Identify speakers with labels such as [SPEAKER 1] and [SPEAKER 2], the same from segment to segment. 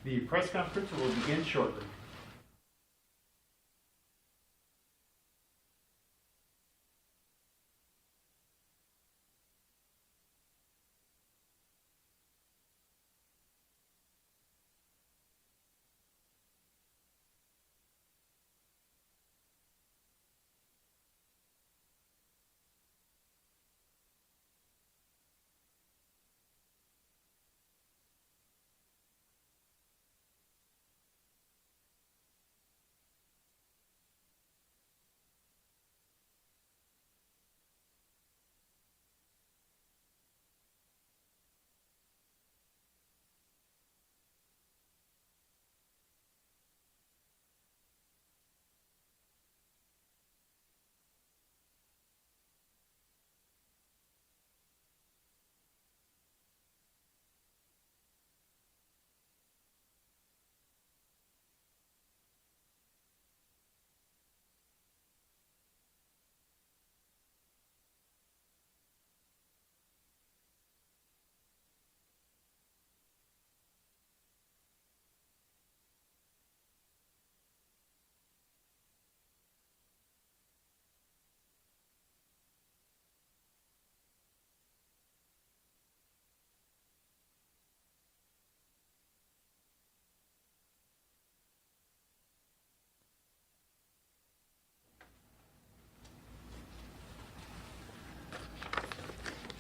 [SPEAKER 1] The press conference will begin shortly.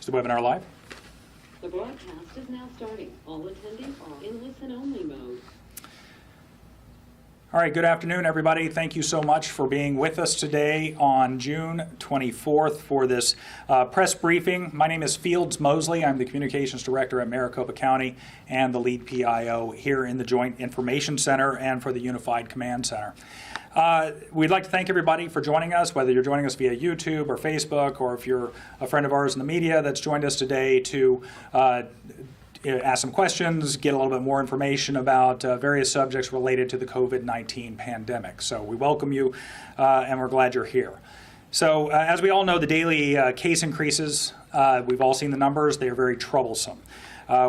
[SPEAKER 2] Is the webinar live?
[SPEAKER 3] The broadcast is now starting. All attendees are in listen-only mode.
[SPEAKER 2] All right, good afternoon, everybody. Thank you so much for being with us today on June 24th for this press briefing. My name is Fields Mosley. I'm the Communications Director at Maricopa County and the lead PIO here in the Joint Information Center and for the Unified Command Center. We'd like to thank everybody for joining us, whether you're joining us via YouTube or Facebook, or if you're a friend of ours in the media that's joined us today to ask some questions, get a little bit more information about various subjects related to the COVID-19 pandemic. So we welcome you and we're glad you're here. So as we all know, the daily case increases, we've all seen the numbers, they are very troublesome.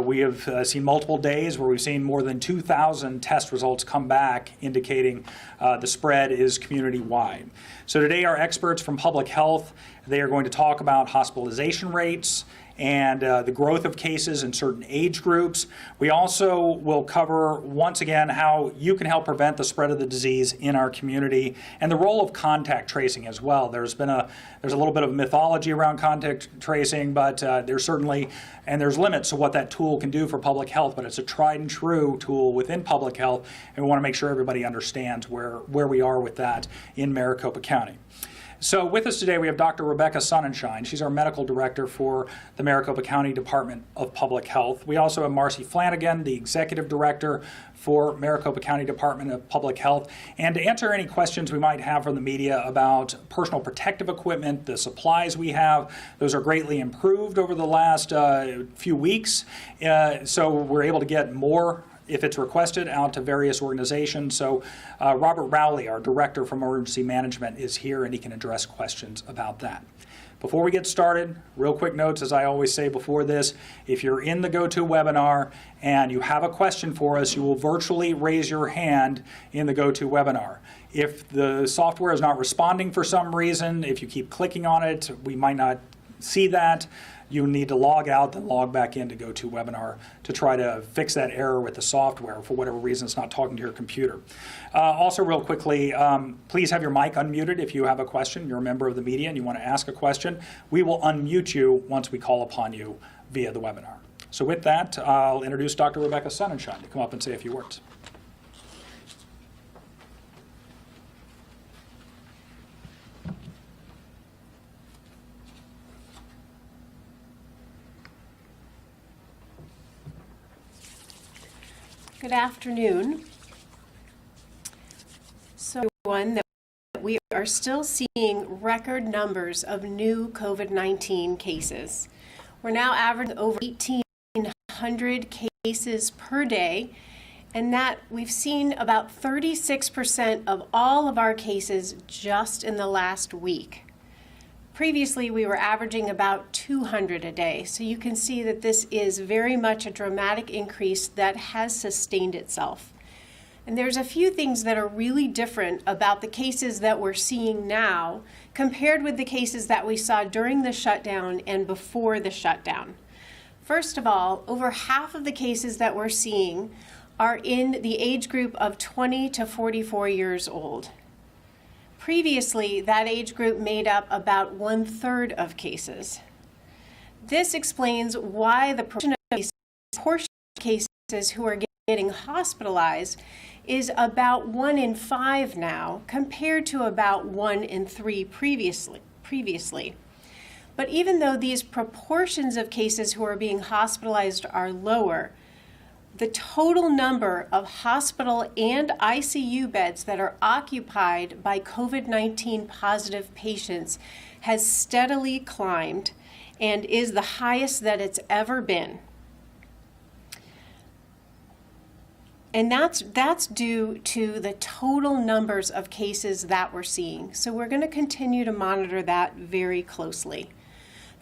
[SPEAKER 2] We have seen multiple days where we've seen more than 2,000 test results come back indicating the spread is community-wide. So today our experts from public health, they are going to talk about hospitalization rates and the growth of cases in certain age groups. We also will cover, once again, how you can help prevent the spread of the disease in our community and the role of contact tracing as well. There's a little bit of mythology around contact tracing, but there's limits to what that tool can do for public health, but it's a tried and true tool within public health, and we want to make sure everybody understands where we are with that in Maricopa County. So with us today we have Dr. Rebecca Sonnenschein. She's our medical director for the Maricopa County Department of Public Health. We also have Marcy Flanagan, the executive director for Maricopa County Department of Public Health. And to answer any questions we might have from the media about personal protective equipment, the supplies we have, those are greatly improved over the last few weeks. So we're able to get more, if it's requested, out to various organizations. So Robert Rowley, our Director from Emergency Management, is here and he can address questions about that. Before we get started, real quick notes, as I always say before this, if you're in the GoToWebinar and you have a question for us, you will virtually raise your hand in the GoToWebinar. If the software is not responding for some reason, if you keep clicking on it, we might not see that. You need to log out, then log back in to GoToWebinar to try to fix that error with the software. For whatever reason, it's not talking to your computer. Also, real quickly, please have your mic unmuted if you have a question. You're a member of the media and you want to ask a question. We will unmute you once we call upon you via the webinar. So with that, I'll introduce Dr. Rebecca Sonnenschein to come up and say a few words.
[SPEAKER 4] Good afternoon. So, that we are still seeing record numbers of new COVID-19 cases. We're now averaging over 1,800 cases per day, and that we've seen about 36% of all of our cases just in the last week. Previously, we were averaging about 200 a day. So you can see that this is very much a dramatic increase that has sustained itself. And there's a few things that are really different about the cases that we're seeing now compared with the cases that we saw during the shutdown and before the shutdown. First of all, over half of the cases that we're seeing are in the age group of 20 to 44 years old. Previously, that age group made up about 1/3 of cases. This explains why the portion of cases who are getting hospitalized is about 1 in 5 now, compared to about 1 in 3 previously. But even though these proportions of cases who are being hospitalized are lower, the total number of hospital and ICU beds that are occupied by COVID-19 positive patients has steadily climbed and is the highest that it's ever been. And that's due to the total numbers of cases that we're seeing. So we're going to continue to monitor that very closely.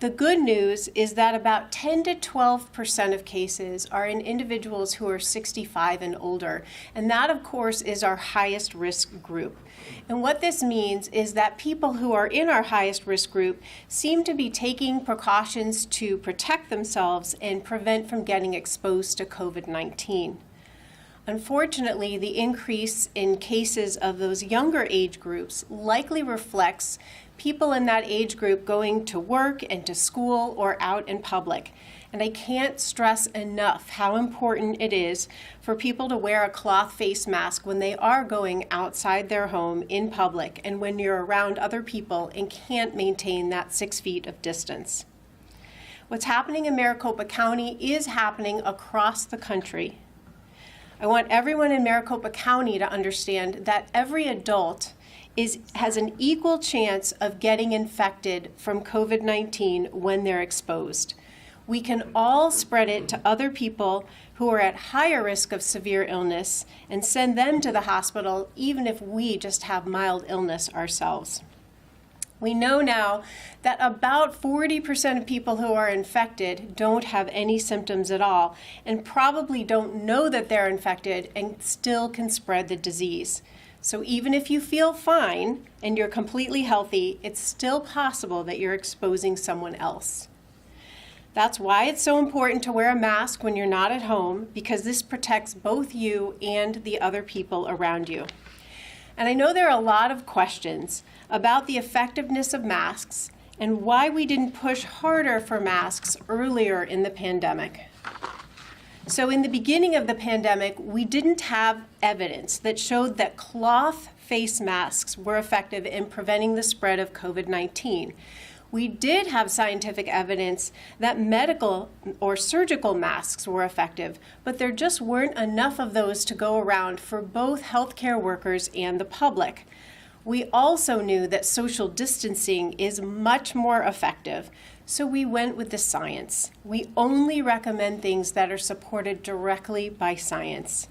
[SPEAKER 4] The good news is that about 10 to 12% of cases are in individuals who are 65 and older. And that, of course, is our highest risk group. And what this means is that people who are in our highest risk group seem to be taking precautions to protect themselves and prevent from getting exposed to COVID-19. Unfortunately, the increase in cases of those younger age groups likely reflects people in that age group going to work and to school or out in public. And I can't stress enough how important it is for people to wear a cloth face mask when they are going outside their home in public and when you're around other people and can't maintain that 6 feet of distance. What's happening in Maricopa County is happening across the country. I want everyone in Maricopa County to understand that every adult has an equal chance of getting infected from COVID-19 when they're exposed. We can all spread it to other people who are at higher risk of severe illness and send them to the hospital even if we just have mild illness ourselves. We know now that about 40% of people who are infected don't have any symptoms at all and probably don't know that they're infected and still can spread the disease. So even if you feel fine and you're completely healthy, it's still possible that you're exposing someone else. That's why it's so important to wear a mask when you're not at home, because this protects both you and the other people around you. And I know there are a lot of questions about the effectiveness of masks and why we didn't push harder for masks earlier in the pandemic. So in the beginning of the pandemic, we didn't have evidence that showed that cloth face masks were effective in preventing the spread of COVID-19. We did have scientific evidence that medical or surgical masks were effective, but there just weren't enough of those to go around for both healthcare workers and the public. We also knew that social distancing is much more effective, so we went with the science. We only recommend things that are supported directly by science.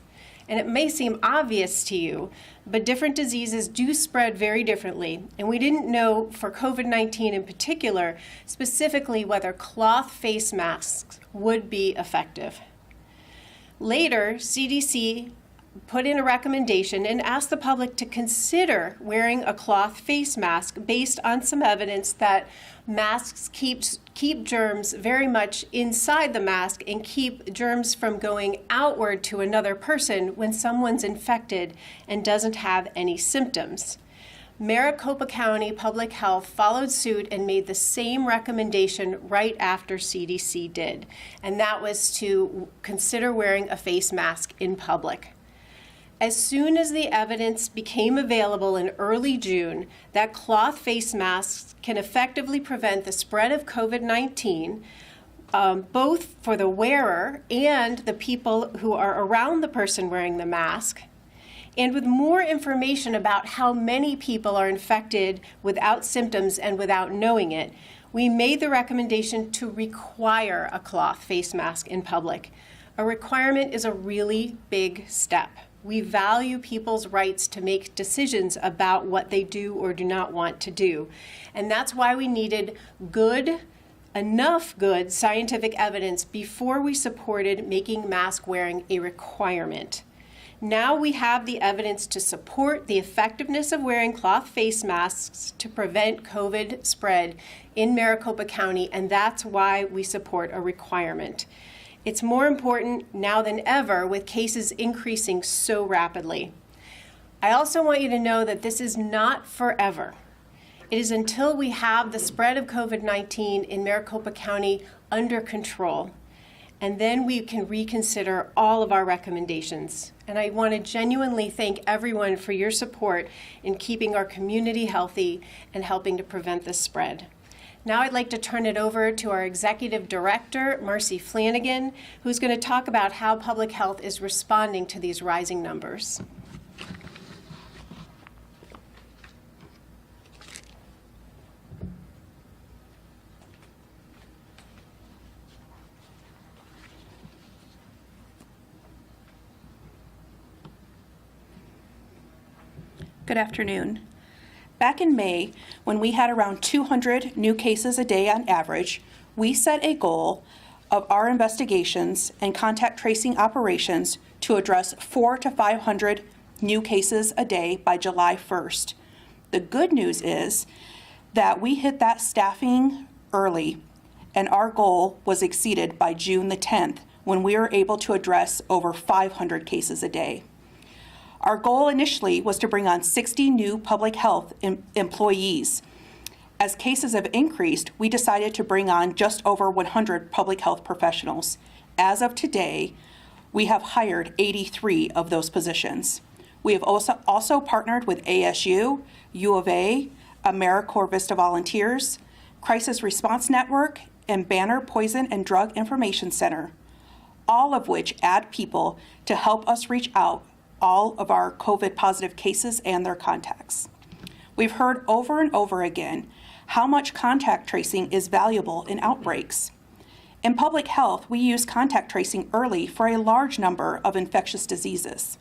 [SPEAKER 4] And it may seem obvious to you, but different diseases do spread very differently. And we didn't know for COVID-19 in particular, specifically whether cloth face masks would be effective. Later, CDC put in a recommendation and asked the public to consider wearing a cloth face mask based on some evidence that masks keep germs very much inside the mask and keep germs from going outward to another person when someone's infected and doesn't have any symptoms. Maricopa County Public Health followed suit and made the same recommendation right after CDC did, and that was to consider wearing a face mask in public. As soon as the evidence became available in early June that cloth face masks can effectively prevent the spread of COVID-19, both for the wearer and the people who are around the person wearing the mask, and with more information about how many people are infected without symptoms and without knowing it, we made the recommendation to require a cloth face mask in public. A requirement is a really big step. We value people's rights to make decisions about what they do or do not want to do. And that's why we needed enough good scientific evidence before we supported making mask wearing a requirement. Now we have the evidence to support the effectiveness of wearing cloth face masks to prevent COVID spread in Maricopa County, and that's why we support a requirement. It's more important now than ever with cases increasing so rapidly. I also want you to know that this is not forever. It is until we have the spread of COVID-19 in Maricopa County under control, and then we can reconsider all of our recommendations. And I want to genuinely thank everyone for your support in keeping our community healthy and helping to prevent the spread. Now I'd like to turn it over to our Executive Director, Marcy Flanagan, who's going to talk about how public health is responding to these rising numbers.
[SPEAKER 5] Good afternoon. Back in May, when we had around 200 new cases a day on average, we set a goal of our investigations and contact tracing operations to address 400 to 500 new cases a day by July 1st. The good news is that we hit that staffing early, and our goal was exceeded by June the 10th, when we were able to address over 500 cases a day. Our goal initially was to bring on 60 new public health employees. As cases have increased, we decided to bring on just over 100 public health professionals. As of today, we have hired 83 of those positions. We have also partnered with ASU, U of A, AmeriCorps Vista Volunteers, Crisis Response Network, and Banner Poison and Drug Information Center, all of which add people to help us reach out all of our COVID positive cases and their contacts. We've heard over and over again how much contact tracing is valuable in outbreaks. In public health, we use contact tracing early for a large number of infectious diseases.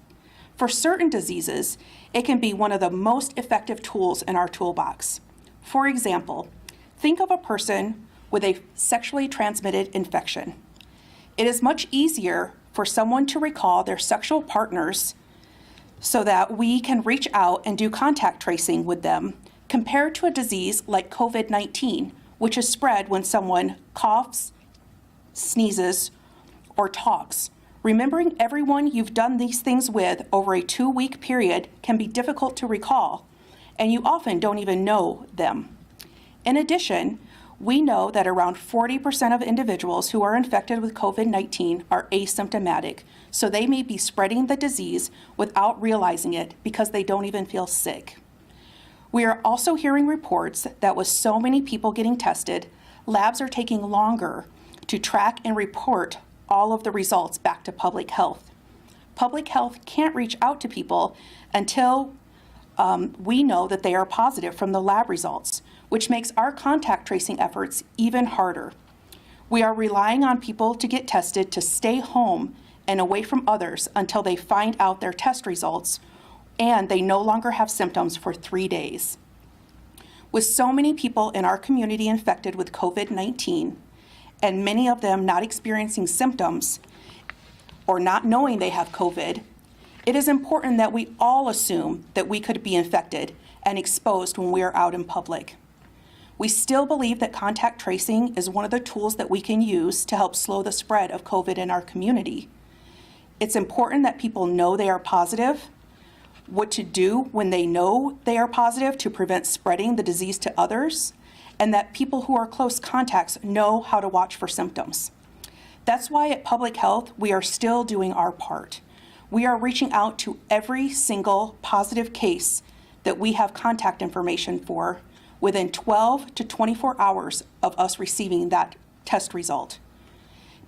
[SPEAKER 5] For certain diseases, it can be one of the most effective tools in our toolbox. For example, think of a person with a sexually transmitted infection. It is much easier for someone to recall their sexual partners so that we can reach out and do contact tracing with them, compared to a disease like COVID-19, which is spread when someone coughs, sneezes, or talks. Remembering everyone you've done these things with over a 2-week period can be difficult to recall, and you often don't even know them. In addition, we know that around 40% of individuals who are infected with COVID-19 are asymptomatic, so they may be spreading the disease without realizing it because they don't even feel sick. We are also hearing reports that with so many people getting tested, labs are taking longer to track and report all of the results back to public health. Public health can't reach out to people until we know that they are positive from the lab results, which makes our contact tracing efforts even harder. We are relying on people to get tested to stay home and away from others until they find out their test results and they no longer have symptoms for 3 days. With so many people in our community infected with COVID-19, and many of them not experiencing symptoms or not knowing they have COVID, it is important that we all assume that we could be infected and exposed when we are out in public. We still believe that contact tracing is one of the tools that we can use to help slow the spread of COVID in our community. It's important that people know they are positive, what to do when they know they are positive to prevent spreading the disease to others, and that people who are close contacts know how to watch for symptoms. That's why at Public Health, we are still doing our part. We are reaching out to every single positive case that we have contact information for within 12 to 24 hours of us receiving that test result.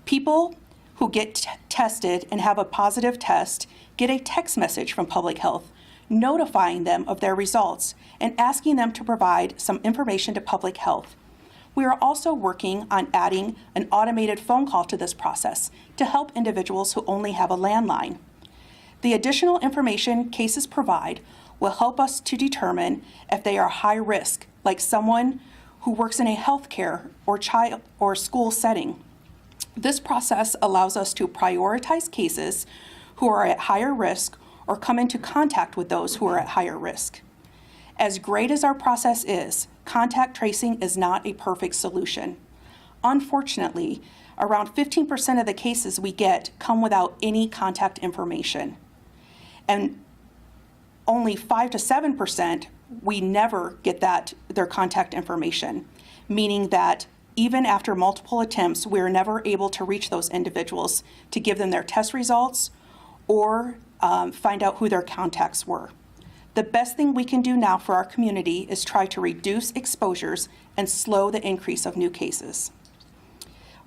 [SPEAKER 5] People who get tested and have a positive test get a text message from Public Health notifying them of their results and asking them to provide some information to Public Health. We are also working on adding an automated phone call to this process to help individuals who only have a landline. The additional information cases provide will help us to determine if they are high risk, like someone who works in a healthcare or child or school setting. This process allows us to prioritize cases who are at higher risk or come into contact with those who are at higher risk. As great as our process is, contact tracing is not a perfect solution. Unfortunately, around 15% of the cases we get come without any contact information. And only 5 to 7%, we never get their contact information, meaning that even after multiple attempts, we are never able to reach those individuals to give them their test results or find out who their contacts were. The best thing we can do now for our community is try to reduce exposures and slow the increase of new cases.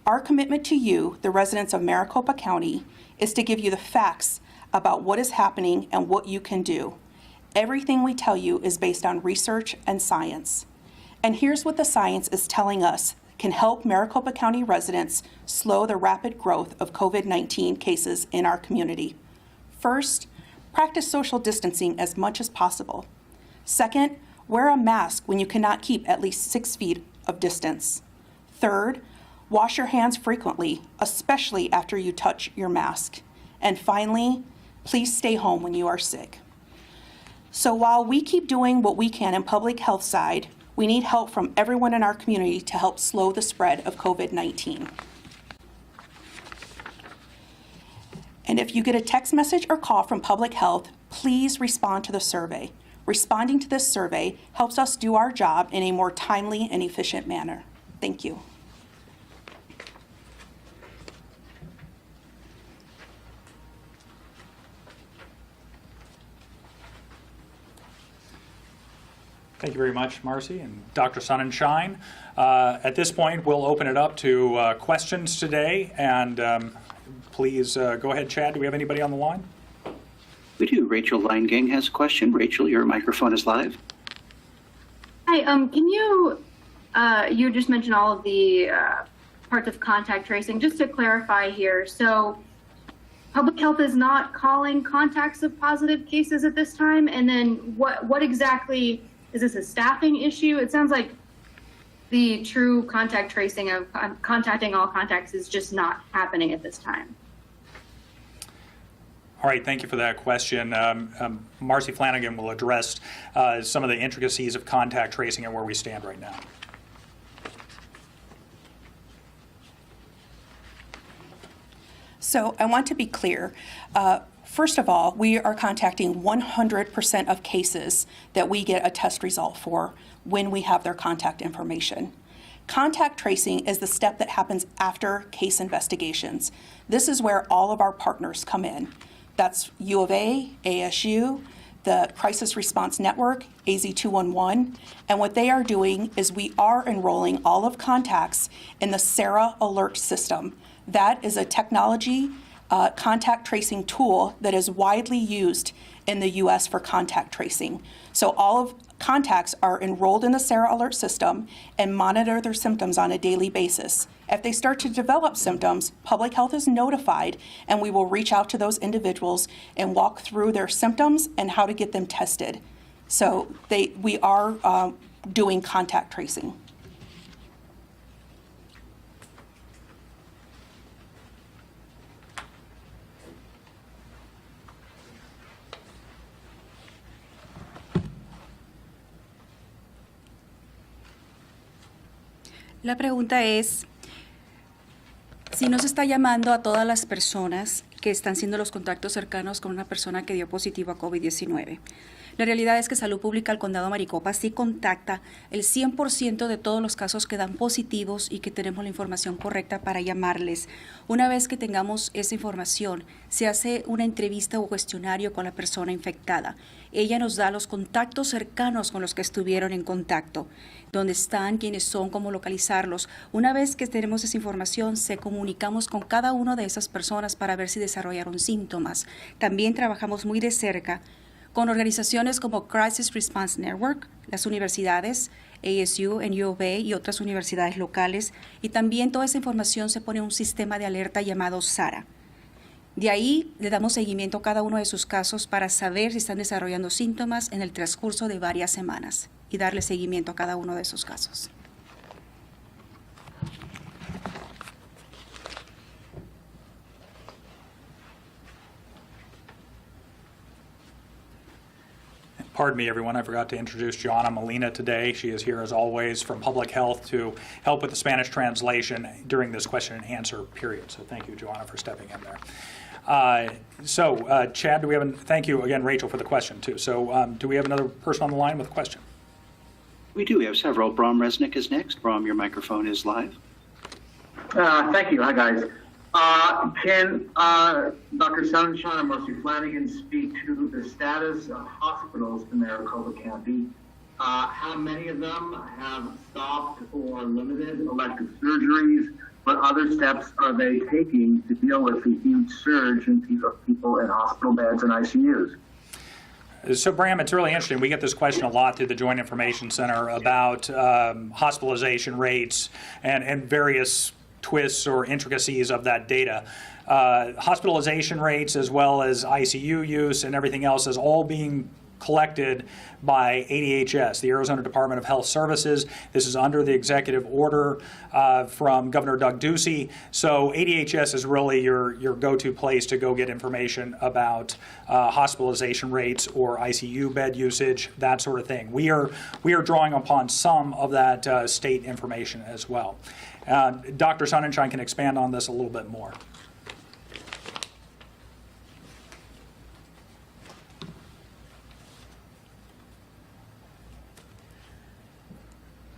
[SPEAKER 5] Our commitment to you, the residents of Maricopa County, is to give you the facts about what is happening and what you can do. Everything we tell you is based on research and science. And here's what the science is telling us can help Maricopa County residents slow the rapid growth of COVID-19 cases in our community. First, practice social distancing as much as possible. Second, wear a mask when you cannot keep at least 6 feet of distance. Third, wash your hands frequently, especially after you touch your mask. And finally, please stay home when you are sick. So while we keep doing what we can in public health side, we need help from everyone in our community to help slow the spread of COVID-19. And if you get a text message or call from public health, please respond to the survey. Responding to this survey helps us do our job in a more timely and efficient manner. Thank you.
[SPEAKER 2] Thank you very much, Marcy and Dr. Sonnenschein. At this point, we'll open it up to questions today. And please go ahead, Chad. Do we have anybody on the line?
[SPEAKER 6] We do. Rachel Leingang has a question. Rachel, your microphone is live.
[SPEAKER 7] Hi, can you just mentioned all of the parts of contact tracing. Just to clarify here, so public health is not calling contacts of positive cases at this time? And then what exactly, is this a staffing issue? It sounds like the true contact tracing of contacting all contacts is just not happening at this time.
[SPEAKER 2] All right, thank you for that question. Marcy Flanagan will address some of the intricacies of contact tracing and where we stand right now.
[SPEAKER 5] So I want to be clear. First of all, we are contacting 100% of cases that we get a test result for when we have their contact information. Contact tracing is the step that happens after case investigations. This is where all of our partners come in. That's U of A, ASU, the Crisis Response Network, AZ211, and what they are doing is we are enrolling all of contacts in the SARA alert system. That is a technology contact tracing tool that is widely used in the U.S. for contact tracing. So all of contacts are enrolled in the SARA alert system and monitor their symptoms on a daily basis. If they start to develop symptoms, public health is notified, and we will reach out to those individuals and walk through their symptoms and how to get them tested. So we are doing contact tracing.
[SPEAKER 8] La pregunta es si no se está llamando a todas las personas que están siendo los contactos cercanos con una persona que dio positivo a COVID-19. La realidad es que Salud Pública del Condado Maricopa sí contacta el 100% de todos los casos que dan positivos y que tenemos la información correcta para llamarles. Una vez que tengamos esa información, se hace una entrevista o cuestionario con la persona infectada. Ella nos da los contactos cercanos con los que estuvieron en contacto, dónde están, quiénes son, cómo localizarlos. Una vez que tenemos esa información, se comunicamos con cada una de esas personas para ver si desarrollaron síntomas. También trabajamos muy de cerca con organizaciones como Crisis Response Network, las universidades, ASU, U of A y otras universidades locales, y también toda esa información se pone en un sistema de alerta llamado SARA. De ahí le damos seguimiento a cada uno de sus casos para saber si están desarrollando síntomas en el transcurso de varias semanas y darle seguimiento a cada uno de esos casos.
[SPEAKER 2] Pardon me, everyone. I forgot to introduce Joanna Molina today. She is here, as always, from Public Health to help with the Spanish translation during this question and answer period. So thank you, Joanna, for stepping in there. Chad, do we have thank you again, Rachel, for the question, too. So do we have another person on the line with a question?
[SPEAKER 6] We do. We have several. Brom Resnick is next. Brom, your microphone is live.
[SPEAKER 9] Thank you. Hi, guys. Can Dr. Sunshine and Mercy Flanagan speak to the status of hospitals in Maricopa County? How many of them have stopped or limited elective surgeries? What other steps are they taking to deal with the huge surge in people in hospital beds and ICUs?
[SPEAKER 2] So, Bram, it's really interesting. We get this question a lot through the Joint Information Center about hospitalization rates and various twists or intricacies of that data. Hospitalization rates as well as ICU use and everything else is all being collected by ADHS, the Arizona Department of Health Services. This is under the executive order from Governor Doug Ducey. So ADHS is really your go-to place to go get information about hospitalization rates or ICU bed usage, that sort of thing. We are drawing upon some of that state information as well. Dr. Sonnenschein can expand on this a little bit more.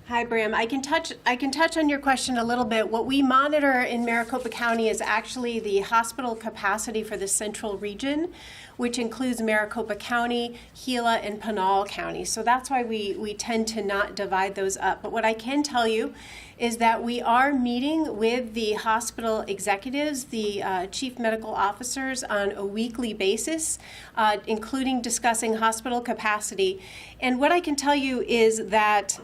[SPEAKER 4] Hi, Bram. I can touch on your question a little bit. What we monitor in Maricopa County is actually the hospital capacity for the central region, which includes Maricopa County, Gila, and Pinal County. So that's why we tend to not divide those up. But what I can tell you is that we are meeting with the hospital executives, the chief medical officers, on a weekly basis, including discussing hospital capacity. And what I can tell you is that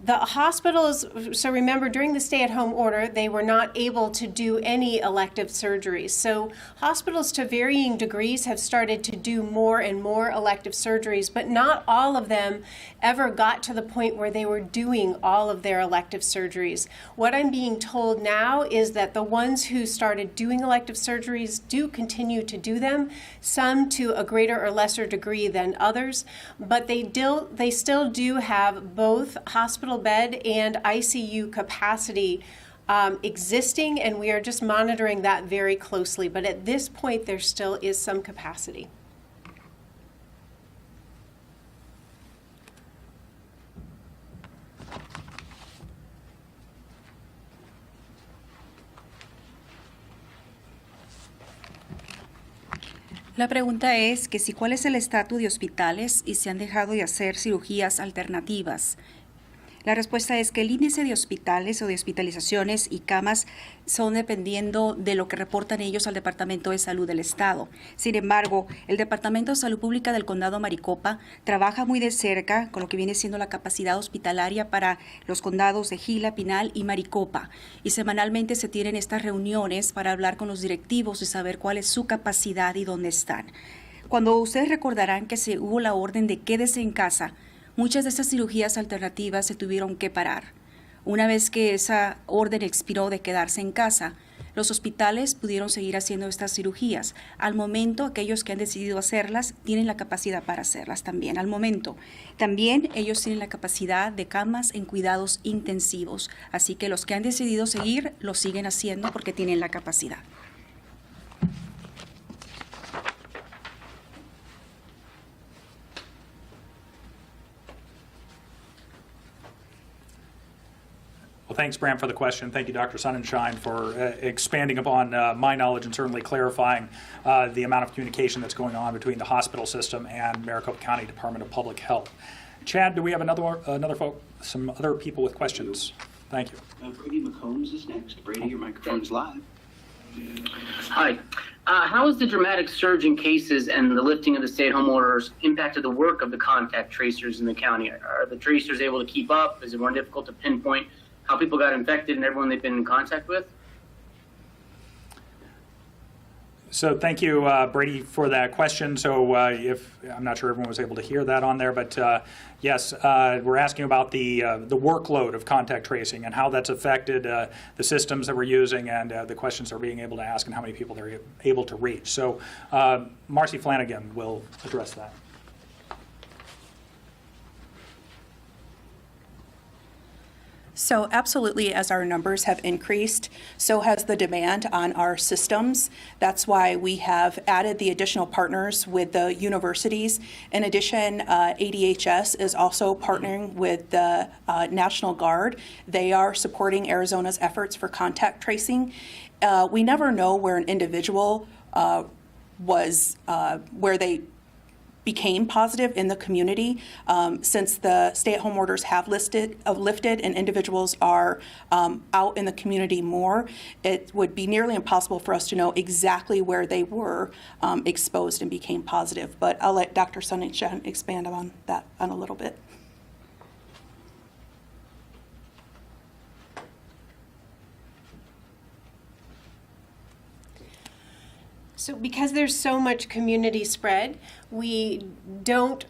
[SPEAKER 4] the hospitals, so remember, during the stay-at-home order, they were not able to do any elective surgeries. So hospitals, to varying degrees, have started to do more and more elective surgeries, but not all of them ever got to the point where they were doing all of their elective surgeries. What I'm being told now is that the ones who started doing elective surgeries do continue to do them, some to a greater or lesser degree than others, but they still do have both hospital bed and ICU capacity existing, and we are just monitoring that very closely. But at this point, there still is some capacity.
[SPEAKER 8] La pregunta es que si cuál es el estatus de hospitales y si han dejado de hacer cirugías alternativas. La respuesta es que el índice de hospitales o de hospitalizaciones y camas son dependiendo de lo que reportan ellos al Departamento de Salud del Estado. Sin embargo, el Departamento de Salud Pública del Condado Maricopa trabaja muy de cerca con lo que viene siendo la capacidad hospitalaria para los condados de Gila, Pinal y Maricopa. Y semanalmente se tienen estas reuniones para hablar con los directivos y saber cuál es su capacidad y dónde están. Cuando ustedes recordarán que se hubo la orden de quédese en casa, muchas de estas cirugías alternativas se tuvieron que parar. Una vez que esa orden expiró de quedarse en casa, los hospitales pudieron seguir haciendo estas cirugías. Al momento, aquellos que han decidido hacerlas tienen la capacidad para hacerlas también. Al momento, también ellos tienen la capacidad de camas en cuidados intensivos. Así que los que han decidido seguir, lo siguen haciendo porque tienen la capacidad.
[SPEAKER 2] Well, thanks, Bram, for the question. Thank you, Dr. Sonnenschein, for expanding upon my knowledge and certainly clarifying the amount of communication that's going on between the hospital system and Maricopa County Department of Public Health. Chad, do we have some other people with questions? Thank you.
[SPEAKER 6] Brady McCombs is next. Brady, your microphone is live.
[SPEAKER 10] Hi. How has the dramatic surge in cases and the lifting of the stay-at-home orders impacted the work of the contact tracers in the county? Are the tracers able to keep up? Is it more difficult to pinpoint how people got infected and everyone they've been in contact with?
[SPEAKER 2] So thank you, Brady, for that question. So if I'm not sure everyone was able to hear that on there, but yes, we're asking about the workload of contact tracing and how that's affected the systems that we're using and the questions they're being able to ask and how many people they're able to reach. So Marcy Flanagan will address that.
[SPEAKER 5] So absolutely, as our numbers have increased, so has the demand on our systems. That's why we have added the additional partners with the universities. In addition, ADHS is also partnering with the National Guard. They are supporting Arizona's efforts for contact tracing. We never know where an individual where they became positive in the community. Since the stay-at-home orders have lifted and individuals are out in the community more, it would be nearly impossible for us to know exactly where they were exposed and became positive. But I'll let Dr. Sunshine expand on that a little bit.
[SPEAKER 4] So because there's so much community spread, we don't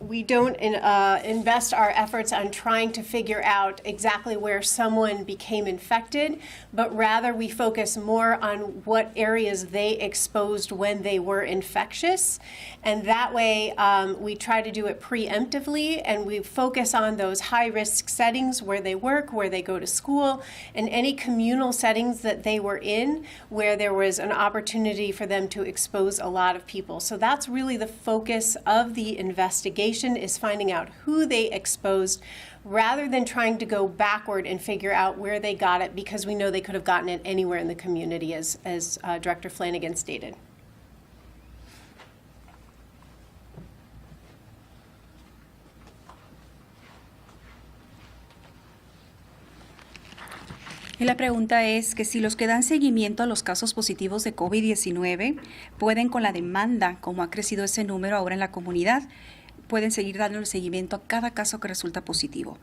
[SPEAKER 4] invest our efforts on trying to figure out exactly where someone became infected, but rather we focus more on what areas they exposed when they were infectious. And that way we try to do it preemptively, and we focus on those high-risk settings where they work, where they go to school, and any communal settings that they were in where there was an opportunity for them to expose a lot of people. So that's really the focus of the investigation, is finding out who they exposed rather than trying to go backward and figure out where they got it, because we know they could have gotten it anywhere in the community, as Director Flanagan stated.
[SPEAKER 8] Y la pregunta es que si los que dan seguimiento a los casos positivos de COVID-19 pueden, con la demanda, como ha crecido ese número ahora en la comunidad, pueden seguir dándole seguimiento a cada caso que resulta positivo.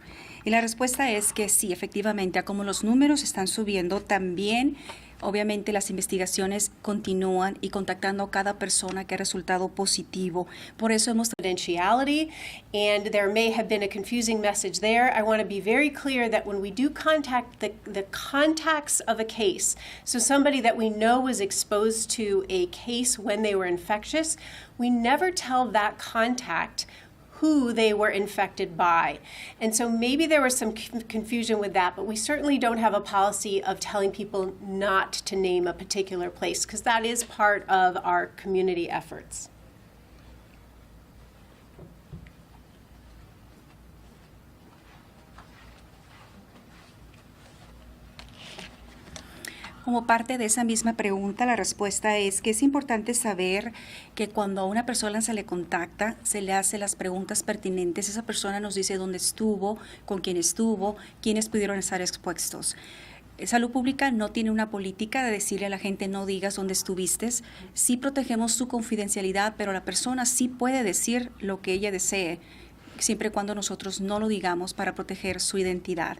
[SPEAKER 8] Y la respuesta es que sí, efectivamente, a como los números están subiendo, también obviamente las investigaciones continúan y contactando a cada persona que ha resultado positivo. Por eso hemos
[SPEAKER 4] confidentiality, and there may have been a confusing message there. I want to be very clear that when we do contact the contacts of a case, so somebody that we know was exposed to a case when they were infectious, we never tell that contact who they were infected by. And so maybe there was some confusion with that, but we certainly don't have a policy of telling people not to name a particular place, because that is part of our community efforts.
[SPEAKER 8] Como parte de esa misma pregunta, la respuesta es que es importante saber que cuando a una persona se le contacta, se le hace las preguntas pertinentes. Esa persona nos dice dónde estuvo, con quién estuvo, quiénes pudieron estar expuestos. Salud Pública no tiene una política de decirle a la gente no digas dónde estuviste. Sí protegemos su confidencialidad, pero la persona sí puede decir lo que ella desee, siempre y cuando nosotros no lo digamos, para proteger su identidad.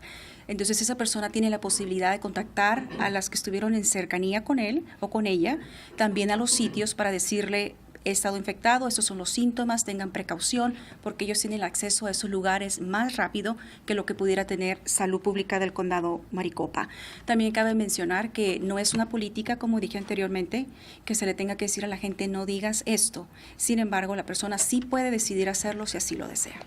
[SPEAKER 8] Entonces esa persona tiene la posibilidad de contactar a las que estuvieron en cercanía con él o con ella, también a los sitios, para decirle: he estado infectado, estos son los síntomas, tengan precaución, porque ellos tienen acceso a esos lugares más rápido que lo que pudiera tener Salud Pública del Condado Maricopa. También cabe mencionar que no es una política, como dije anteriormente, que se le tenga que decir a la gente no digas esto. Sin embargo, la persona sí puede decidir hacerlo si así lo desea.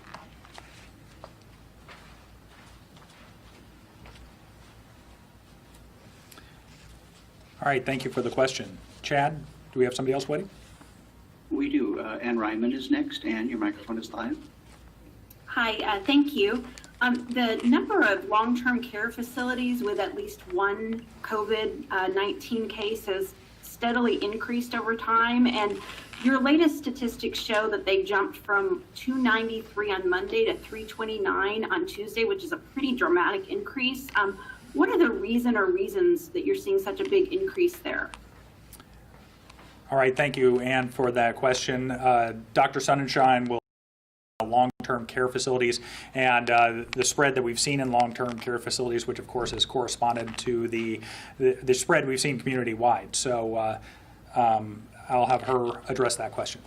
[SPEAKER 2] All right, thank you for the question. Chad, do we have somebody else waiting?
[SPEAKER 6] We do. Ann Ryman is next. Ann, your microphone is live.
[SPEAKER 11] Hi, thank you. The number of long-term care facilities with at least one COVID-19 case has steadily increased over time, and your latest statistics show that they jumped from 293 on Monday to 329 on Tuesday, which is a pretty dramatic increase. What are the reasons that you're seeing such a big increase there?
[SPEAKER 2] All right, thank you, Ann, for that question. Dr. Sunshine will long-term care facilities and the spread that we've seen in long-term care facilities, which of course has corresponded to the spread we've seen community-wide. So I'll have her address that question.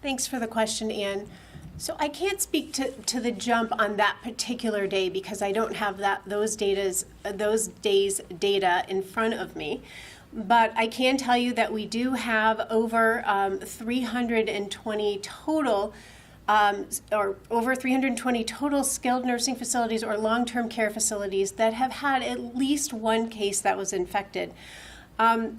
[SPEAKER 4] Thanks for the question, Ann. So I can't speak to the jump on that particular day because I don't have those days' data in front of me. But I can tell you that we do have over 320 total over 320 total skilled nursing facilities or long-term care facilities that have had at least one case that was infected.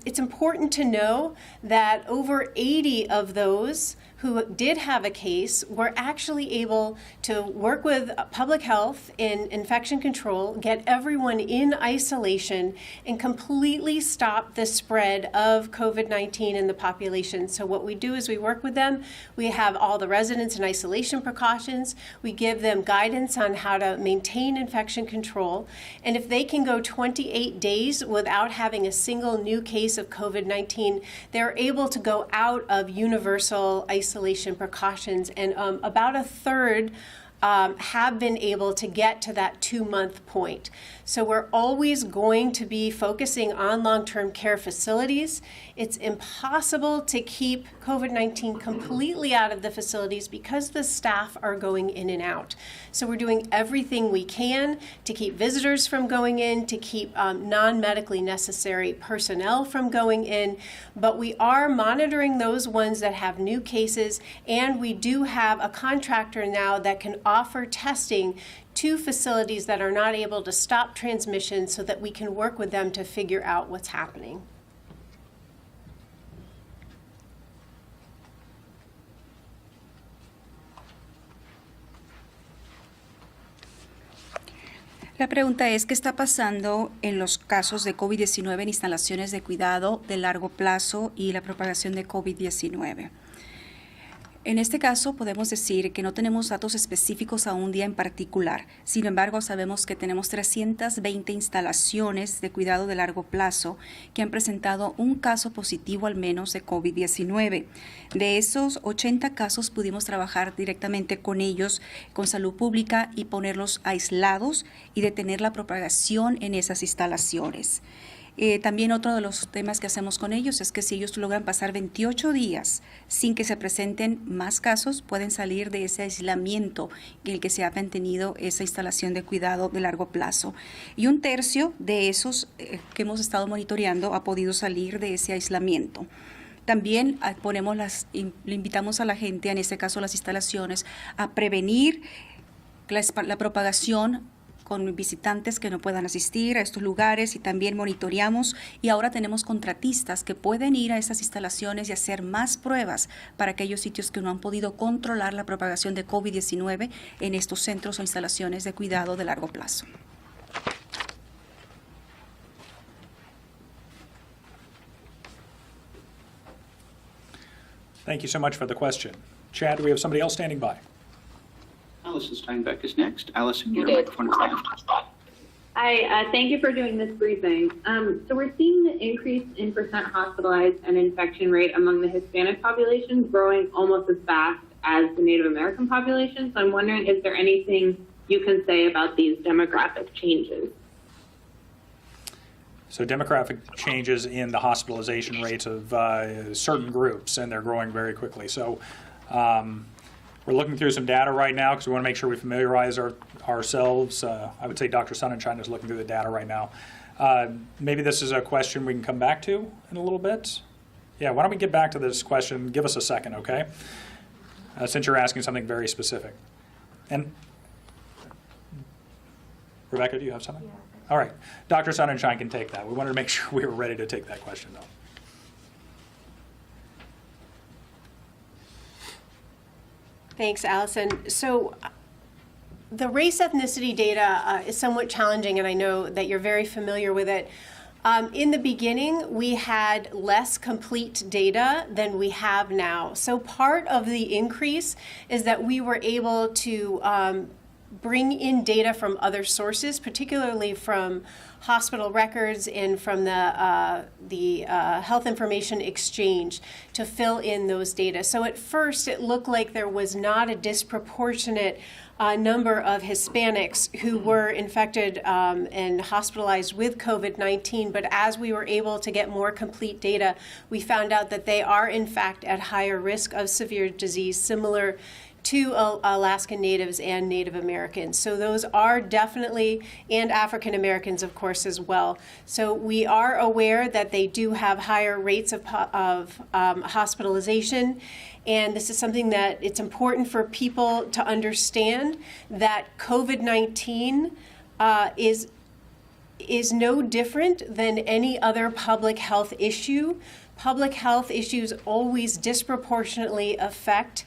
[SPEAKER 4] It's important to know that over 80 of those who did have a case were actually able to work with public health in infection control, get everyone in isolation, and completely stop the spread of COVID-19 in the population. So what we do is we work with them. We have all the residents in isolation precautions. We give them guidance on how to maintain infection control. And if they can go 28 days without having a single new case of COVID-19, they're able to go out of universal isolation precautions, and about a third have been able to get to that 2-month point. So we're always going to be focusing on long-term care facilities. It's impossible to keep COVID-19 completely out of the facilities because the staff are going in and out. So we're doing everything we can to keep visitors from going in, to keep non-medically necessary personnel from going in, but we are monitoring those ones that have new cases, and we do have a contractor now that can offer testing to facilities that are not able to stop transmission so that we can work with them to figure out what's happening.
[SPEAKER 8] La pregunta es, ¿qué está pasando en los casos de COVID-19 en instalaciones de cuidado de largo plazo y la propagación de COVID-19? En este caso, podemos decir que no tenemos datos específicos a un día en particular. Sin embargo, sabemos que tenemos 320 instalaciones de cuidado de largo plazo que han presentado un caso positivo al menos de COVID-19. De esos 80 casos pudimos trabajar directamente con ellos, con salud pública, y ponerlos aislados y detener la propagación en esas instalaciones. También otro de los temas que hacemos con ellos es que si ellos logran pasar 28 días sin que se presenten más casos, pueden salir de ese aislamiento en el que se ha mantenido esa instalación de cuidado de largo plazo. Y un tercio de esos que hemos estado monitoreando ha podido salir de ese aislamiento. También le invitamos a la gente, en este caso las instalaciones, a prevenir la propagación con visitantes que no puedan asistir a estos lugares, y también monitoreamos, y ahora tenemos contratistas que pueden ir a esas instalaciones y hacer más pruebas para aquellos sitios que no han podido controlar la propagación de COVID-19 en estos centros o instalaciones de cuidado de largo plazo.
[SPEAKER 2] Thank you so much for the question. Chad, do we have somebody else standing by?
[SPEAKER 6] Allison Steinbeck is next. Allison, your microphone is live.
[SPEAKER 12] Hi, thank you for doing this briefing. So we're seeing the increase in percent hospitalized and infection rate among the Hispanic population growing almost as fast as the Native American population. So I'm wondering, is there anything you can say about these demographic changes?
[SPEAKER 2] So demographic changes in the hospitalization rates of certain groups, and they're growing very quickly. So we're looking through some data right now because we want to make sure we familiarize ourselves. I would say Dr. Sonnenschein is looking through the data right now. Maybe this is a question we can come back to in a little bit. Yeah, why don't we get back to this question? Give us a second, okay? Since you're asking something very specific. And Rebecca, do you have something? Yeah. All right. Dr. Sonnenschein can take that. We wanted to make sure we were ready to take that question, though.
[SPEAKER 4] Thanks, Allison. So the race ethnicity data is somewhat challenging, and I know that you're very familiar with it. In the beginning, we had less complete data than we have now. So part of the increase is that we were able to bring in data from other sources, particularly from hospital records and from the Health Information Exchange to fill in those data. So at first it looked like there was not a disproportionate number of Hispanics who were infected and hospitalized with COVID-19, but as we were able to get more complete data, we found out that they are in fact at higher risk of severe disease, similar to Alaskan Natives and Native Americans. So those are definitely, and African Americans, of course, as well. So we are aware that they do have higher rates of hospitalization. And this is something that it's important for people to understand, that COVID-19 is no different than any other public health issue. Public health issues always disproportionately affect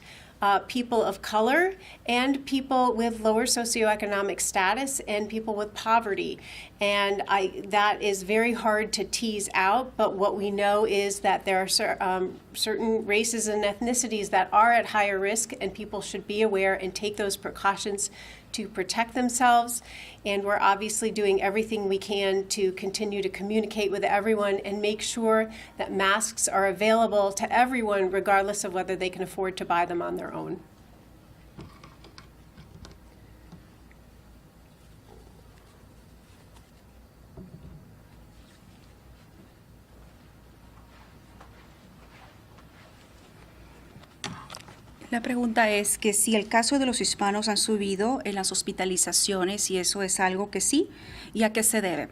[SPEAKER 4] people of color and people with lower socioeconomic status and people with poverty. And that is very hard to tease out, but what we know is that there are certain races and ethnicities that are at higher risk, and people should be aware and take those precautions to protect themselves. And we're obviously doing everything we can to continue to communicate with everyone and make sure that masks are available to everyone, regardless of whether they can afford to buy them on their own.
[SPEAKER 8] La pregunta es que si el caso de los hispanos han subido en las hospitalizaciones, y eso es algo que sí, ¿y a qué se debe?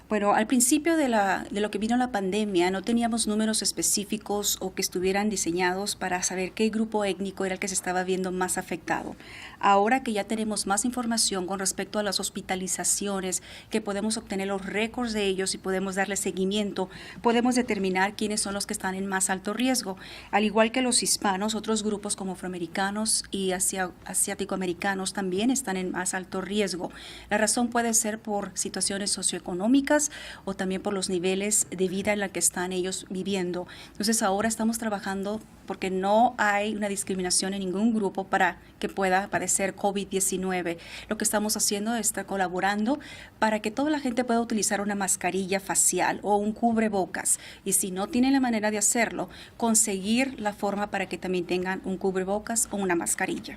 [SPEAKER 8] Bueno, al principio de lo que vino la pandemia no teníamos números específicos o que estuvieran diseñados para saber qué grupo étnico era el que se estaba viendo más afectado. Ahora que ya tenemos más información con respecto a las hospitalizaciones, que podemos obtener los récords de ellos y podemos darle seguimiento, podemos determinar quiénes son los que están en más alto riesgo. Al igual que los hispanos, otros grupos como afroamericanos y asiático-americanos también están en más alto riesgo. La razón puede ser por situaciones socioeconómicas o también por los niveles de vida en la que están ellos viviendo. Entonces ahora estamos trabajando porque no hay una discriminación en ningún grupo para que pueda padecer COVID-19. Lo que estamos haciendo es estar colaborando para que toda la gente pueda utilizar una mascarilla facial o un cubrebocas. Y si no tienen la manera de hacerlo, conseguir la forma para que también tengan un cubrebocas o una mascarilla.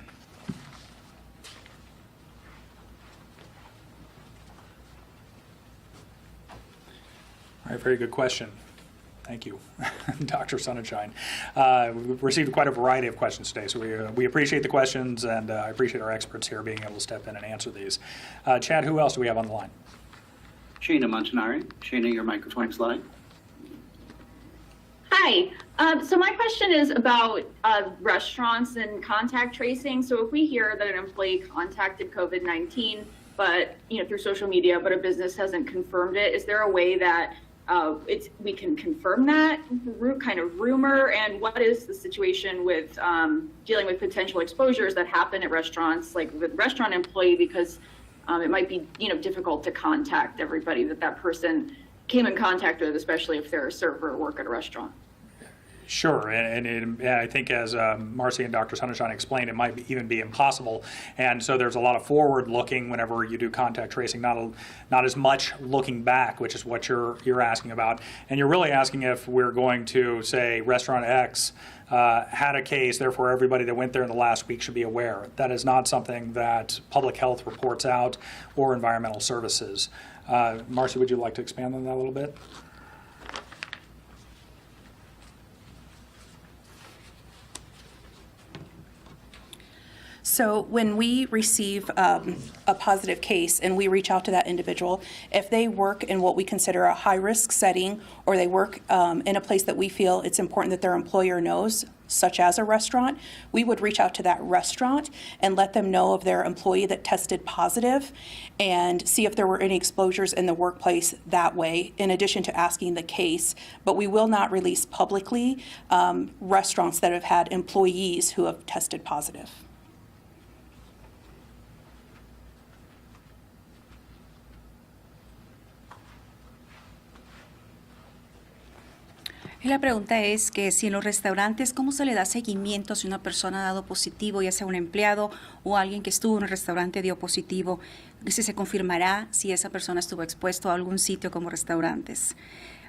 [SPEAKER 2] All right, very good question. Thank you, Dr. Sonnenschein. We've received quite a variety of questions today, so we appreciate the questions, and I appreciate our experts here being able to step in and answer these. Chad, who else do we have on the line?
[SPEAKER 6] Shana Montanari. Shana, your microphone is live.
[SPEAKER 13] Hi. So my question is about restaurants and contact tracing. So if we hear that an employee contacted COVID-19, but through social media, but a business hasn't confirmed it, is there a way that we can confirm that kind of rumor? And what is the situation with dealing with potential exposures that happen at restaurants, like with restaurant employee, because it might be difficult to contact everybody that person came in contact with, especially if they're a server or work at a restaurant.
[SPEAKER 2] Sure, and I think as Marcy and Dr. Sonnenschein explained, it might even be impossible. And so there's a lot of forward looking whenever you do contact tracing, not as much looking back, which is what you're asking about. And you're really asking if we're going to say Restaurant X had a case, therefore everybody that went there in the last week should be aware. That is not something that public health reports out or environmental services. Marcy, would you like to expand on that a little bit?
[SPEAKER 5] So when we receive a positive case and we reach out to that individual, if they work in what we consider a high-risk setting, or they work in a place that we feel it's important that their employer knows, such as a restaurant, we would reach out to that restaurant and let them know of their employee that tested positive and see if there were any exposures in the workplace that way, in addition to asking the case. But we will not release publicly restaurants that have had employees who have tested positive.
[SPEAKER 8] Y la pregunta es que si en los restaurantes, ¿cómo se le da seguimiento si una persona ha dado positivo, ya sea un empleado o alguien que estuvo en un restaurante dio positivo? Si se confirmará si esa persona estuvo expuesto a algún sitio como restaurantes.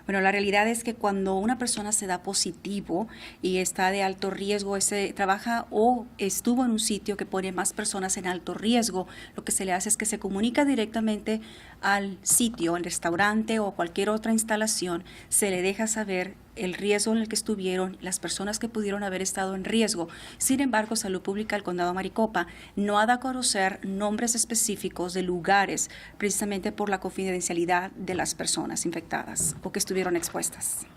[SPEAKER 8] Bueno, la realidad es que cuando una persona se da positivo y está de alto riesgo, trabaja o estuvo en un sitio que pone más personas en alto riesgo, lo que se le hace es que se comunica directamente al sitio, al restaurante o cualquier otra instalación, se le deja saber el riesgo en el que estuvieron, las personas que pudieron haber estado en riesgo. Sin embargo, Salud Pública del Condado de Maricopa no ha dado a conocer nombres específicos de lugares, precisamente por la confidencialidad de las personas infectadas o que estuvieron expuestas.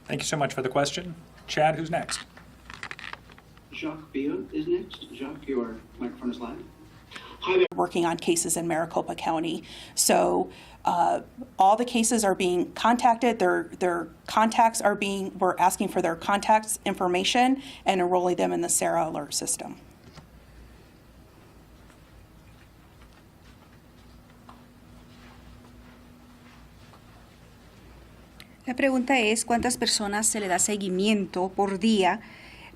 [SPEAKER 2] Thank you so much for the question. Chad, who's next?
[SPEAKER 6] Jacques Bion is next. Jacques, your microphone is live.
[SPEAKER 5] Working on cases in Maricopa County. So all the cases are being contacted. Their contacts are we're asking for their contacts information and enrolling them in the SARA alert system.
[SPEAKER 8] La pregunta es cuántas personas se le da seguimiento por día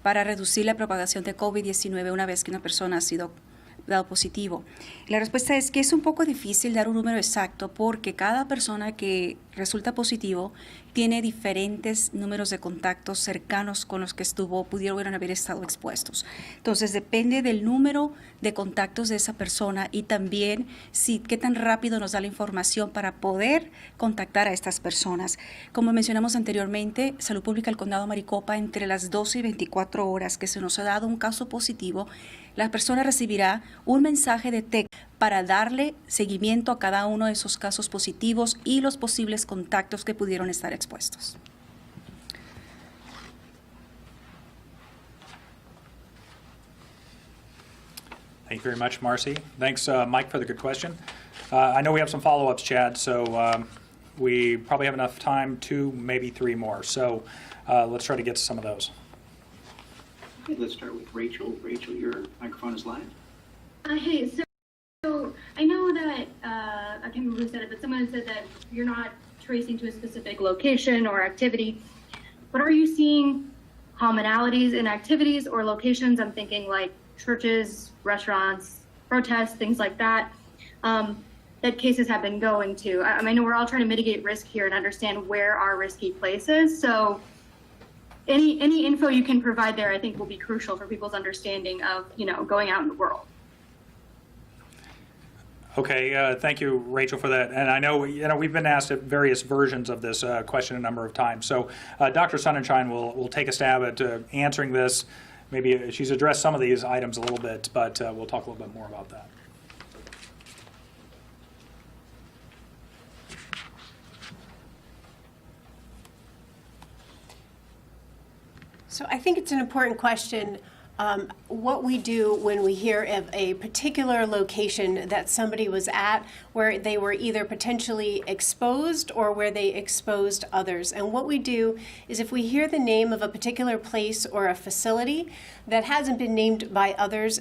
[SPEAKER 8] para reducir la propagación de COVID-19 una vez que una persona ha sido dado positivo. La respuesta es que es un poco difícil dar un número exacto porque cada persona que resulta positivo tiene diferentes números de contactos cercanos con los que pudieron haber estado expuestos. Entonces depende del número de contactos de esa persona y también qué tan rápido nos da la información para poder contactar a estas personas. Como mencionamos anteriormente, Salud Pública del Condado de Maricopa, entre las 12 y 24 horas que se nos ha dado un caso positivo, la persona recibirá un mensaje de texto para darle seguimiento a cada uno de esos casos positivos y los posibles contactos que pudieron estar expuestos.
[SPEAKER 2] Thank you very much, Marcy. Thanks, Mike, for the good question. I know we have some follow-ups, Chad, so we probably have enough time, 2, maybe 3 more. So let's try to get to some of those.
[SPEAKER 6] Okay, let's start with Rachel. Rachel, your microphone is live.
[SPEAKER 7] Hey, so I know that, I can't remember who said it, but someone said that you're not tracing to a specific location or activity, but are you seeing commonalities in activities or locations? I'm thinking like churches, restaurants, protests, things like that, that cases have been going to. I know we're all trying to mitigate risk here and understand where are risky places. So any info you can provide there, I think, will be crucial for people's understanding of, going out in the world.
[SPEAKER 2] Okay, thank you, Rachel, for that. And I know, we've been asked various versions of this question a number of times. So Dr. Sonnenschein will take a stab at answering this. Maybe she's addressed some of these items a little bit, but we'll talk a little bit more about that.
[SPEAKER 4] So I think it's an important question. What we do when we hear of a particular location that somebody was at where they were either potentially exposed or where they exposed others. And what we do is if we hear the name of a particular place or a facility that hasn't been named by others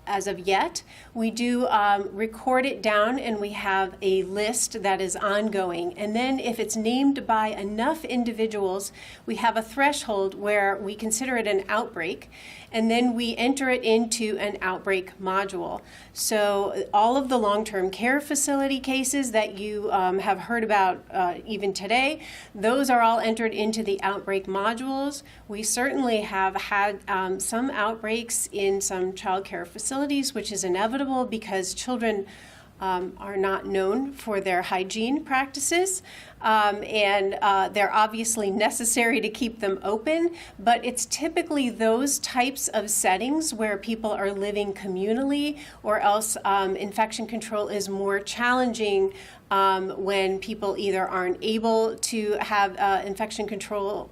[SPEAKER 4] as of yet, we do record it down and we have a list that is ongoing. And then if it's named by enough individuals, we have a threshold where we consider it an outbreak, and then we enter it into an outbreak module. So all of the long-term care facility cases that you have heard about even today, those are all entered into the outbreak modules. We certainly have had some outbreaks in some child care facilities, which is inevitable because children are not known for their hygiene practices, and they're obviously necessary to keep them open, but it's typically those types of settings where people are living communally, or else infection control is more challenging when people either aren't able to have infection control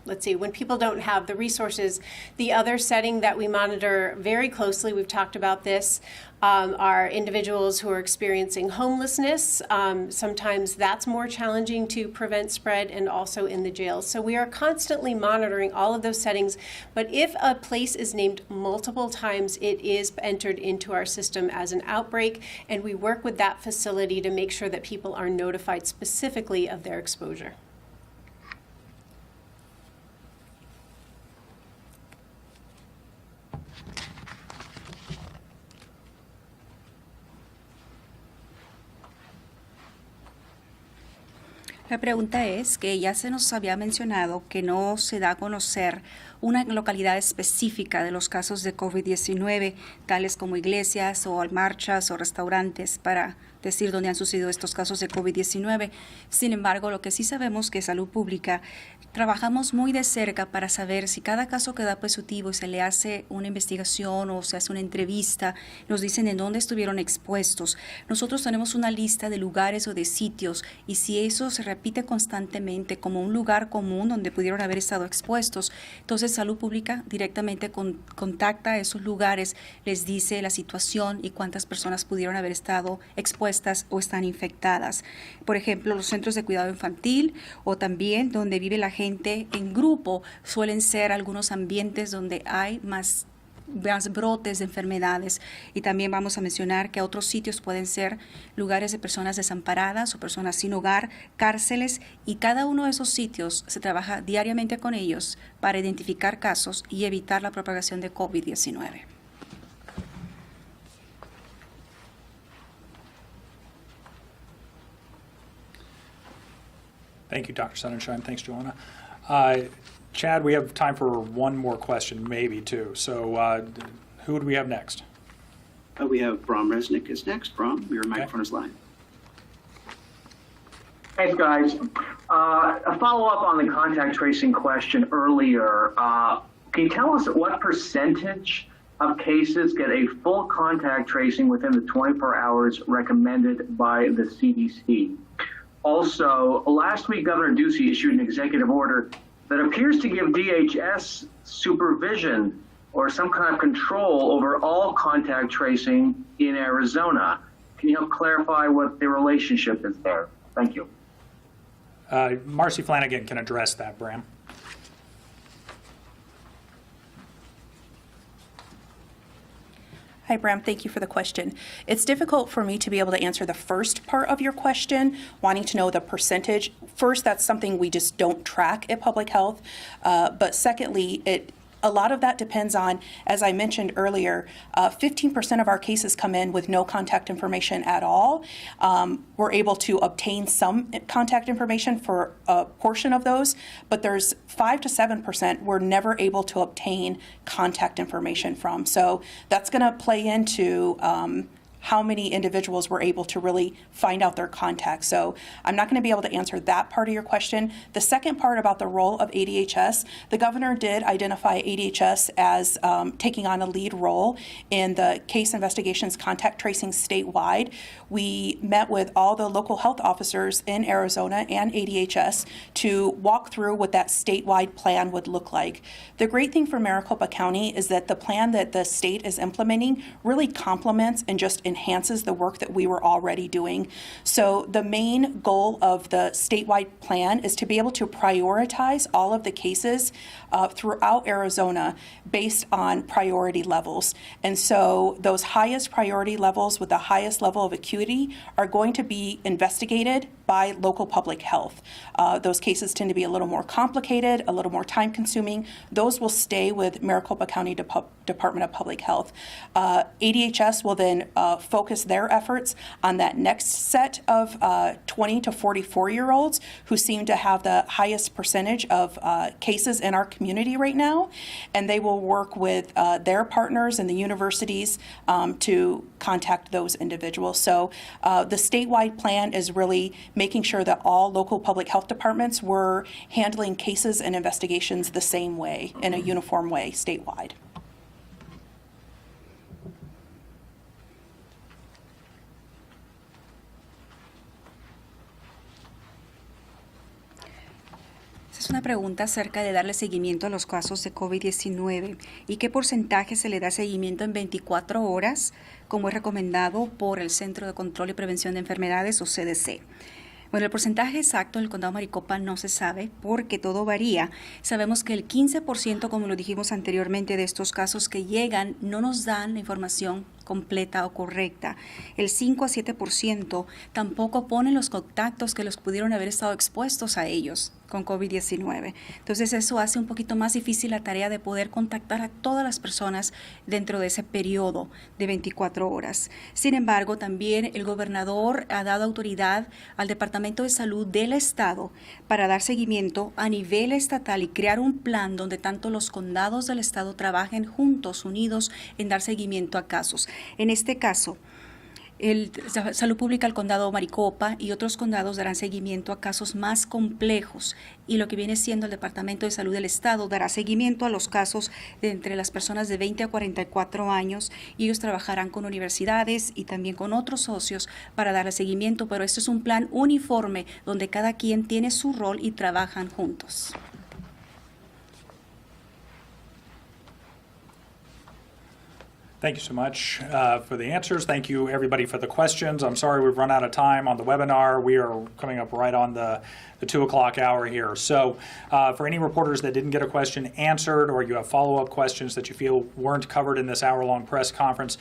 [SPEAKER 4] let's see, when people don't have the resources, the other setting that we monitor very closely, we've talked about this, are individuals who are experiencing homelessness. Sometimes that's more challenging to prevent spread, and also in the jails. So we are constantly monitoring all of those settings, but if a place is named multiple times, it is entered into our system as an outbreak, and we work with that facility to make sure that people are notified specifically of their exposure.
[SPEAKER 8] La pregunta es que ya se nos había mencionado que no se da a conocer una localidad específica de los casos de COVID-19, tales como iglesias o marchas o restaurantes, para decir dónde han sucedido estos casos de COVID-19. Sin embargo, lo que sí sabemos que Salud Pública trabajamos muy de cerca para saber si cada caso que da positivo y se le hace una investigación o se hace una entrevista, nos dicen en dónde estuvieron expuestos. Nosotros tenemos una lista de lugares o de sitios, y si eso se repite constantemente como un lugar común donde pudieron haber estado expuestos, entonces Salud Pública directamente contacta a esos lugares, les dice la situación y cuántas personas pudieron haber estado expuestas o están infectadas. Por ejemplo, los centros de cuidado infantil, o también donde vive la gente en grupo, suelen ser algunos ambientes donde hay más brotes de enfermedades. Y también vamos a mencionar que otros sitios pueden ser lugares de personas desamparadas o personas sin hogar, cárceles, y cada uno de esos sitios se trabaja diariamente con ellos para identificar casos y evitar la propagación de COVID-19.
[SPEAKER 2] Thank you, Dr. Sonnenschein. Thanks, Joanna. Chad, we have time for one more question, maybe two. So who do we have next?
[SPEAKER 6] We have Brom Resnick is next. Brom, your microphone is live.
[SPEAKER 9] Thanks, guys. A follow-up on the contact tracing question earlier. Can you tell us what percentage of cases get a full contact tracing within the 24 hours recommended by the CDC? Also, last week, Governor Ducey issued an executive order that appears to give DHS supervision or some kind of control over all contact tracing in Arizona. Can you help clarify what the relationship is there? Thank you.
[SPEAKER 2] Marcy Flanagan can address that, Bram.
[SPEAKER 5] Hi, Bram. Thank you for the question. It's difficult for me to be able to answer the first part of your question, wanting to know the percentage. First, that's something we just don't track at Public Health. But secondly, a lot of that depends on, as I mentioned earlier, 15% of our cases come in with no contact information at all. We're able to obtain some contact information for a portion of those, but there's 5 to 7% we're never able to obtain contact information from. So that's going to play into how many individuals were able to really find out their contacts. So I'm not going to be able to answer that part of your question. The second part about the role of ADHS, the governor did identify ADHS as taking on a lead role in the case investigations contact tracing statewide. We met with all the local health officers in Arizona and ADHS to walk through what that statewide plan would look like. The great thing for Maricopa County is that the plan that the state is implementing really complements and just enhances the work that we were already doing. So the main goal of the statewide plan is to be able to prioritize all of the cases throughout Arizona based on priority levels. And so those highest priority levels with the highest level of acuity are going to be investigated by local public health. Those cases tend to be a little more complicated, a little more time consuming. Those will stay with Maricopa County Department of Public Health. ADHS will then focus their efforts on that next set of 20 to 44-year-olds who seem to have the highest percentage of cases in our community right now. And they will work with their partners and the universities to contact those individuals. So the statewide plan is really making sure that all local public health departments were handling cases and investigations the same way, in a uniform way, statewide.
[SPEAKER 8] Es una pregunta acerca de darle seguimiento a los casos de COVID-19 y qué porcentaje se le da seguimiento en 24 horas, como es recomendado por el Centro de Control y Prevención de Enfermedades o CDC. Bueno, el porcentaje exacto del condado Maricopa no se sabe porque todo varía. Sabemos que el 15%, como lo dijimos anteriormente, de estos casos que llegan no nos dan la información completa o correcta. El 5 a 7% tampoco ponen los contactos que los pudieron haber estado expuestos a ellos con COVID-19. Entonces eso hace un poquito más difícil la tarea de poder contactar a todas las personas dentro de ese periodo de 24 horas. Sin embargo, también el gobernador ha dado autoridad al Departamento de Salud del Estado para dar seguimiento a nivel estatal y crear un plan donde tanto los condados del Estado trabajen juntos, unidos, en dar seguimiento a casos. En este caso, el Salud Pública del Condado Maricopa y otros condados darán seguimiento a casos más complejos y lo que viene siendo el Departamento de Salud del Estado dará seguimiento a los casos de entre las personas de 20 a 44 años y ellos trabajarán con universidades y también con otros socios para darle seguimiento, pero esto es un plan uniforme donde cada quien tiene su rol y trabajan juntos.
[SPEAKER 2] Thank you so much for the answers. Thank you, everybody, for the questions. I'm sorry we've run out of time on the webinar. We are coming up right on the 2 o'clock hour here. So for any reporters that didn't get a question answered or you have follow-up questions that you feel weren't covered in this hour-long press conference,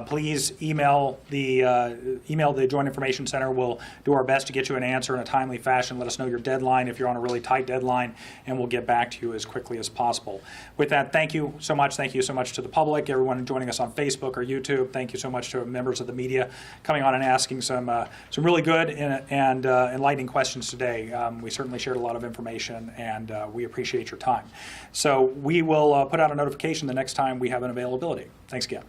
[SPEAKER 2] please email the Joint Information Center. We'll do our best to get you an answer in a timely fashion. Let us know your deadline if you're on a really tight deadline, and we'll get back to you as quickly as possible. With that, thank you so much. Thank you so much to the public, everyone joining us on Facebook or YouTube. Thank you so much to members of the media coming on and asking some really good and enlightening questions today. We certainly shared a lot of information, and we appreciate your time. So we will put out a notification the next time we have an availability. Thanks again.